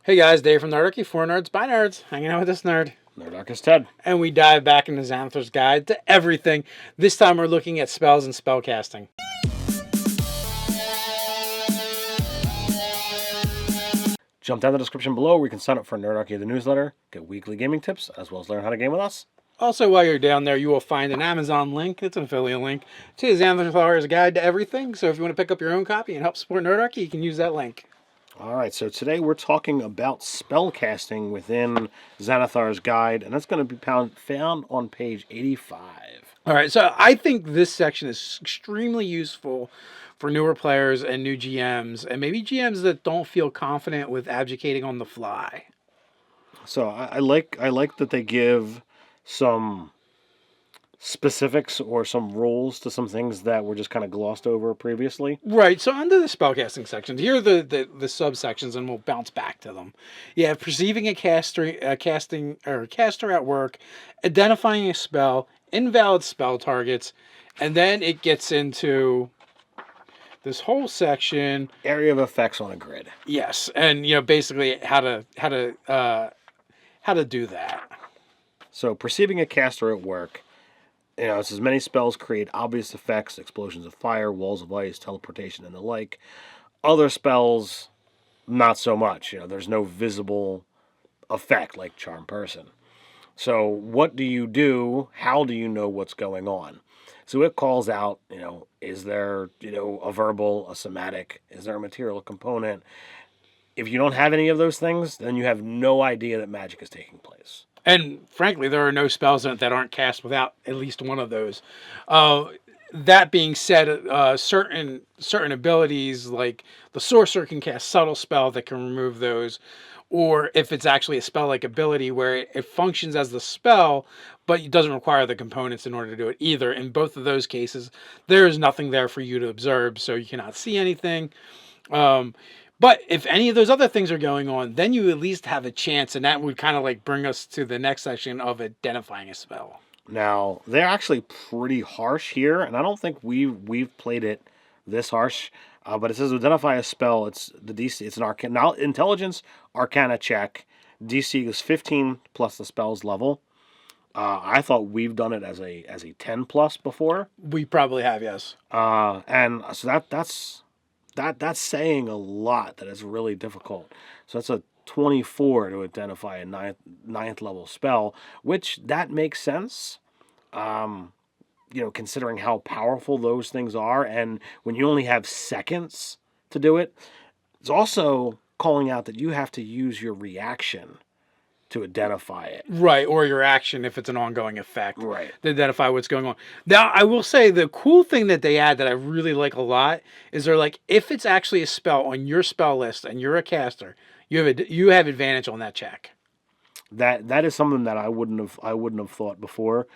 Hey guys, Dave from Nerdarchy, for nerds, by nerds, hanging out with this nerd. Nerdarchy's Ted. And we dive back into Xanathar's Guide to Everything. This time we're looking at spells and spellcasting. Jump down the description below where you can sign up for Nerdarchy the newsletter, get weekly gaming tips, as well as learn how to game with us. Also, while you're down there, you will find an Amazon link, it's an affiliate link, to Xanathar's Guide to Everything. So if you want to pick up your own copy and help support Nerdarchy, you can use that link. Alright, so today we're talking about spellcasting within Xanathar's Guide, and that's going to be found on page 85. Alright, so I think this section is extremely useful for newer players and new GMs, and maybe GMs that don't feel confident with abdicating on the fly. So I like that they give some specifics or some rules to some things that were just kind of glossed over previously. Right, so under the spellcasting sections, here are the subsections, and we'll bounce back to them. You have perceiving a caster at work, identifying a spell, invalid spell targets, and then it gets into this whole section. Area of effects on a grid. Yes, and basically how to do that. So perceiving a caster at work. It says many spells create obvious effects, explosions of fire, walls of ice, teleportation, and the like. Other spells, not so much. There's no visible effect like Charm Person. So what do you do? How do you know what's going on? So it calls out, is there, a verbal, a somatic? Is there a material component? If you don't have any of those things, then you have no idea that magic is taking place. And frankly, there are no spells that aren't cast without at least one of those. That being said, certain abilities, like the sorcerer can cast subtle spell that can remove those, or if it's actually a spell-like ability where it functions as the spell, but it doesn't require the components in order to do it either. In both of those cases, there is nothing there for you to observe, so you cannot see anything. But if any of those other things are going on, then you at least have a chance, and that would kind of like bring us to the next section of identifying a spell. Now, they're actually pretty harsh here, and I don't think we've played it this harsh. But it says identify a spell. It's the DC. It's an intelligence arcana check. DC is 15 plus the spell's level. I thought we've done it as a 10 plus before. We probably have, yes. And so that's saying a lot. That it's really difficult. So that's a 24 to identify a ninth level spell, which that makes sense. Considering how powerful those things are, and when you only have seconds to do it, it's also calling out that you have to use your reaction to identify it. Right, or your action if it's an ongoing effect. Right. To identify what's going on. Now, I will say the cool thing that they add that I really like a lot is they're like, if it's actually a spell on your spell list and you're a caster, you have advantage on that check. That is something that I wouldn't have thought before.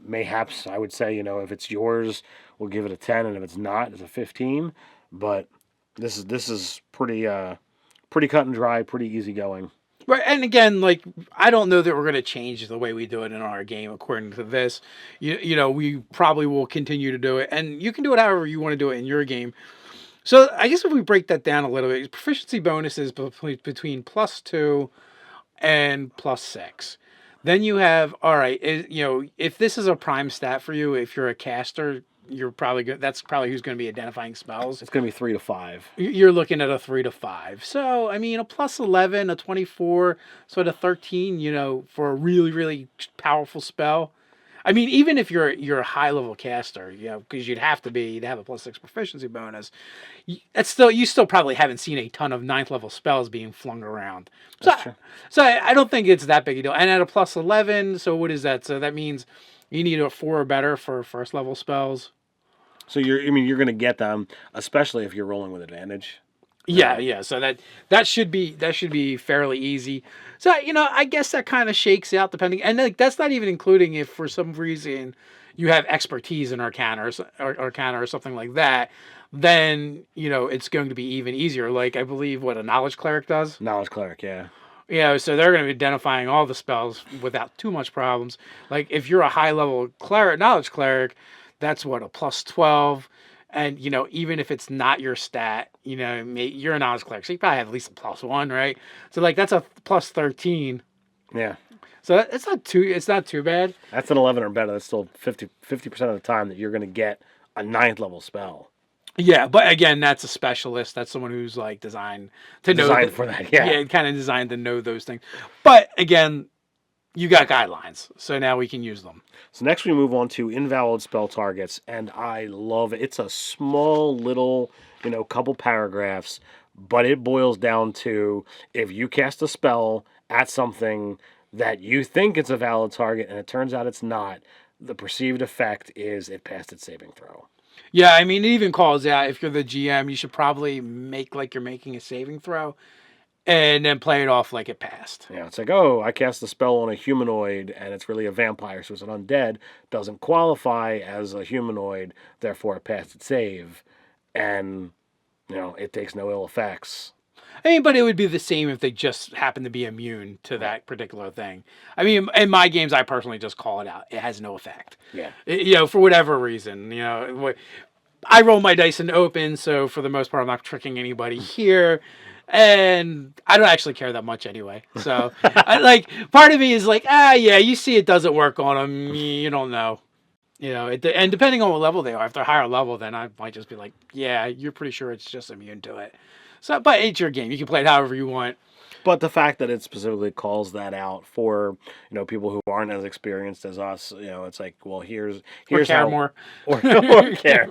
Mayhaps I would say, if it's yours, we'll give it a 10, and if it's not, it's a 15. But this is pretty cut and dry, pretty easygoing. Right, and again, I don't know that we're going to change the way we do it in our game according to this. We probably will continue to do it, and you can do it however you want to do it in your game. So I guess if we break that down a little bit, proficiency bonuses between +2 and +6. Then you have, all right, if this is a prime stat for you, if you're a caster, you're probably good. That's probably who's going to be identifying spells. It's going to be 3 to 5. You're looking at a 3 to 5. So, I mean, a +11, a 24, so at a 13, for a really, really powerful spell. I mean, even if you're a high level caster, because you'd have a +6 proficiency bonus. You still probably haven't seen a ton of 9th level spells being flung around. That's true. So I don't think it's that big a deal. And at a +11, so what is that? So that means you need a 4 or better for first level spells. So you're going to get them, especially if you're rolling with advantage. Yeah. So that should be fairly easy. So I guess that kind of shakes out depending, and that's not even including if for some reason you have expertise in Arcana or something like that. Then it's going to be even easier. Like I believe what a Knowledge Cleric does. Knowledge Cleric, yeah. So they're going to be identifying all the spells without too much problems. Like if you're a high level Knowledge Cleric, that's what a +12. And, even if it's not your stat, you're a novice cleric, so you probably have at least a +1, right? So, like, that's a +13. Yeah. So it's not too bad. That's an 11 or better. That's still 50% of the time that you're going to get a 9th level spell. Yeah, but again, that's a specialist. That's someone who's like designed to know for that. Yeah. kind of designed to know those things. But again, you got guidelines, so now we can use them. So next we move on to Invalid Spell Targets, and I love it. It's a small little, couple paragraphs, but it boils down to if you cast a spell at something that you think it's a valid target and it turns out it's not, the perceived effect is it passed its saving throw. Yeah, I mean, it even calls out if you're the GM, you should probably make like you're making a saving throw and then play it off like it passed. Yeah, it's like, oh, I cast a spell on a humanoid and it's really a vampire, so it's an undead, doesn't qualify as a humanoid, therefore it passed its save, and, it takes no ill effects. I mean, but it would be the same if they just happen to be immune to that particular thing. I mean, in my games, I personally just call it out. It has no effect. Yeah. For whatever reason, I roll my dice in open, so for the most part, I'm not tricking anybody here. And I don't actually care that much anyway. So, part of me is like, yeah, you see it doesn't work on them. You don't know. And depending on what level they are, if they're higher level, then I might just be like, yeah, you're pretty sure it's just immune to it. So, but it's your game. You can play it however you want. But the fact that it specifically calls that out for people who aren't as experienced as us, it's like, well, here's or care how more or care.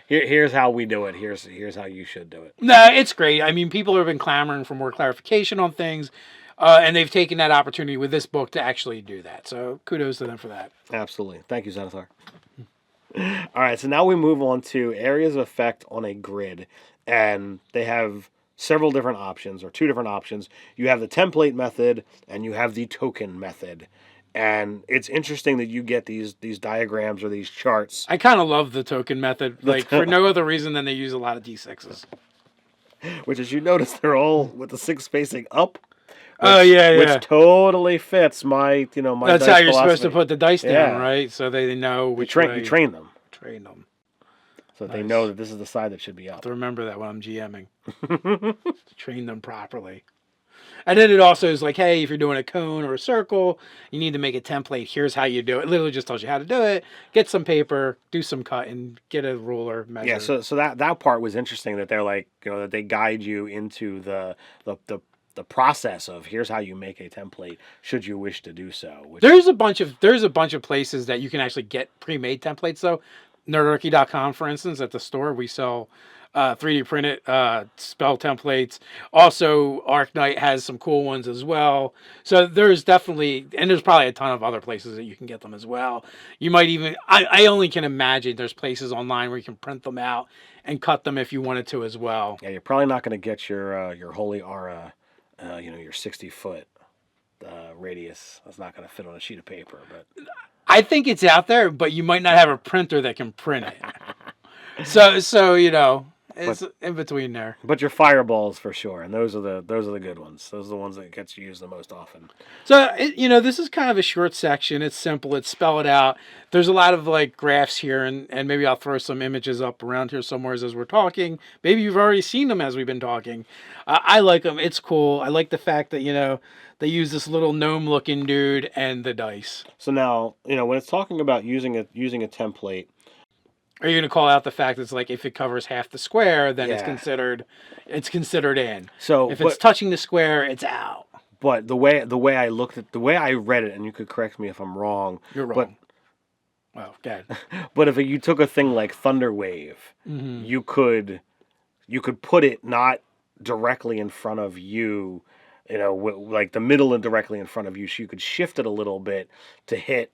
Here's how we do it. Here's how you should do it. No, it's great. I mean, people have been clamoring for more clarification on things, and they've taken that opportunity with this book to actually do that. So kudos to them for that. Absolutely. Thank you, Xanathar. All right, so now we move on to areas of effect on a grid, and they have several different options, or 2 different options. You have the template method and you have the token method. And it's interesting that you get these diagrams or these charts. I kind of love the token method, for no other reason than they use a lot of D6s. Which, as you notice, they're all with the 6 facing up. Which totally fits my, my That's dice how you're philosophy. Supposed to put the dice down, right? So they know which way. You train them. Train them. So that they know that this is the side that should be up. To remember that when I'm GMing. To train them properly. And then it also is like, hey, if you're doing a cone or a circle, you need to make a template. Here's how you do it. It literally just tells you how to do it. Get some paper, do some cutting, get a ruler, measure. Yeah, so that part was interesting that they're like, that they guide you into the process of here's how you make a template should you wish to do so. There's a bunch of places that you can actually get pre-made templates though. Nerdarchy.com, for instance, at the store, we sell 3D printed spell templates. Also, Arknight has some cool ones as well. So there's definitely, and there's probably a ton of other places that you can get them as well. You might even, I only can imagine there's places online where you can print them out and cut them if you wanted to as well. Yeah, you're probably not going to get your Holy Aura, your 60-foot radius. That's not going to fit on a sheet of paper, but I think it's out there, but you might not have a printer that can print it. So it's in between there. But your fireballs for sure, and those are the good ones. Those are the ones that gets used the most often. So this is kind of a short section. It's simple. It's spell it out. There's a lot of graphs here, and maybe I'll throw some images up around here somewhere as we're talking. Maybe you've already seen them as we've been talking. I like them. It's cool. I like the fact that they use this little gnome-looking dude and the dice. So now when it's talking about using a template. Are you going to call out the fact that it's if it covers half the square, then it's considered in. So if it's touching the square, it's out. But the way I read it, and you could correct me if I'm wrong. You're wrong. Well, good. But if you took a thing like Thunder Wave, mm-hmm. you could put it not directly in front of you, like the middle and directly in front of you. So you could shift it a little bit to hit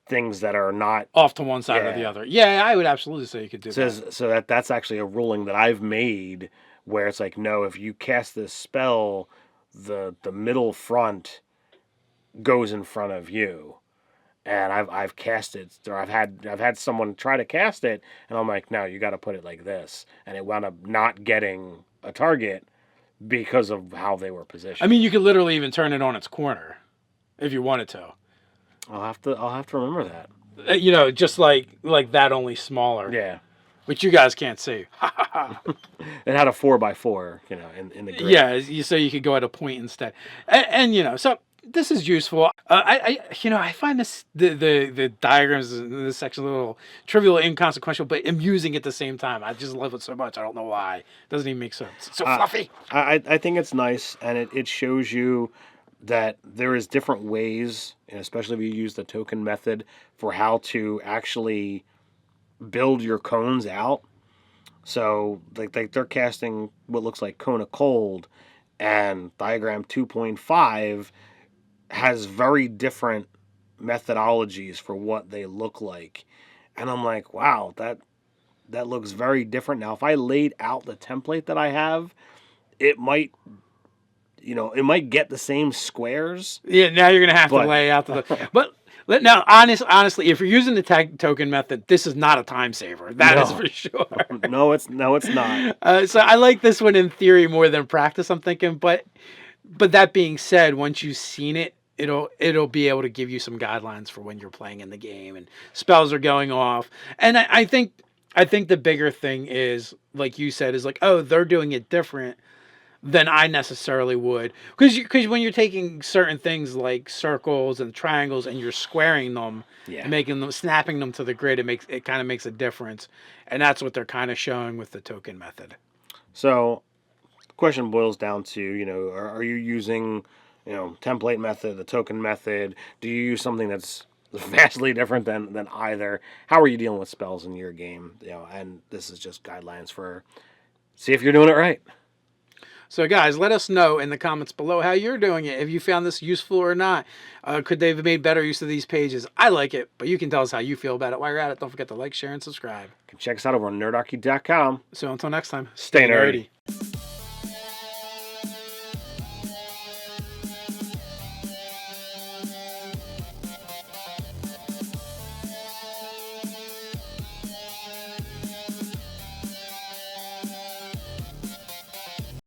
things that are not off to one side or the other. Yeah, I would absolutely say you could do that. So that's actually a ruling that I've made where it's like, no, if you cast this spell, the middle front goes in front of you. And I've cast it, or I've had someone try to cast it, and I'm like, no, you got to put it like this, and it wound up not getting a target because of how they were positioned. I mean, you could literally even turn it on its corner if you wanted to. I'll have to remember that. Just like that, only smaller. Yeah. which you guys can't see. It had a 4x4, in the grid. Yeah, so you could go at a point instead, and so this is useful. I find the diagrams in this section a little trivial, inconsequential, but amusing at the same time. I just love it so much. I don't know why. It doesn't even make sense. It's so fluffy. I think it's nice, and it shows you that there is different ways, and especially if you use the token method, for how to actually build your cones out. So like they're casting what looks like Cone of Cold, and diagram 2.5 has very different methodologies for what they look like. And I'm like, wow, that looks very different. Now, if I laid out the template that I have, it might get the same squares. Yeah, now you're gonna have to lay out but. Now, honestly, if you're using the tag token method, this is not a time saver. That is for sure. No, it's not. So I like this one in theory more than practice, I'm thinking. But that being said, once you've seen it, it'll be able to give you some guidelines for when you're playing in the game and spells are going off. And I think the bigger thing is, like you said, is like, oh, they're doing it different than I necessarily would, because when you're taking certain things like circles and triangles and you're squaring them, and snapping them to the grid, it kind of makes a difference, and that's what they're kind of showing with the token method. So, the question boils down to, are you using, template method, the token method? Do you use something that's vastly different than either? How are you dealing with spells in your game? And this is just guidelines for see if you're doing it right. So, guys, let us know in the comments below how you're doing it. If you found this useful or not. Could they have made better use of these pages? I like it, but you can tell us how you feel about it. While you're at it, don't forget to like, share, and subscribe. You can check us out over on nerdarchy.com. So until next time, stay nerdy.